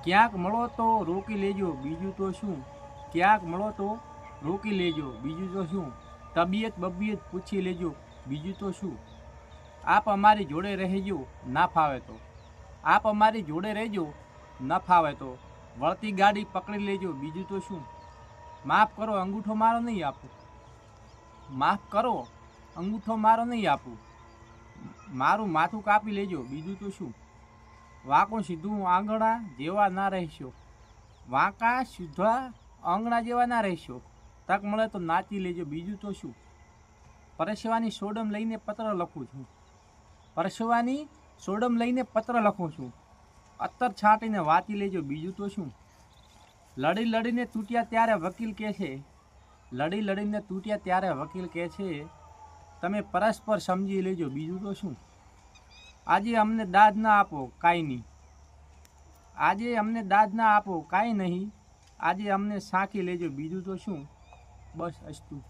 ક્યાંક મળો તો રોકી લેજો બીજું તો શું, ક્યાંક મળો તો રોકી લેજો બીજું તો શું, તબિયત બબિયત પૂછી લેજો બીજું તો શું, આપ અમારી જોડે રહેજો ના ફાવે તો, આપ અમારી જોડે રહેજો ન ફાવે તો વળતી ગાડી પકડી લેજો બીજું તો શું, માફ કરો અંગૂઠો મારો નહીં આપું, માફ કરો અંગૂઠો મારો નહીં આપું, મારું માથું કાપી લેજો બીજું તો શું, વાંકું સીધું આંગણા જેવા ના રહેશો, વાંકા સીધા આંગણા જેવા ના રહેશો, તક મળે તો નાચી લેજો બીજું તો શું, પરસેવાની સોડમ લઈને પત્ર લખું છું, પરસેવાની સોડમ લઈને પત્ર લખું છું, અત્તર છાંટીને વાંચી લેજો બીજું તો શું, લડી લડીને તૂટ્યા ત્યારે વકીલ કહે છે, લડી લડીને તૂટ્યા ત્યારે વકીલ કહે છે, તમે પરસ્પર સમજી લેજો બીજું તો શું, આજે અમને દાદ ના આપો કાંઈ નહીં, આજે અમને દાદ ના આપો કાંઈ નહીં, આજે અમને સાંકી લેજો બીજું તો શું, બસ અસ્તુ.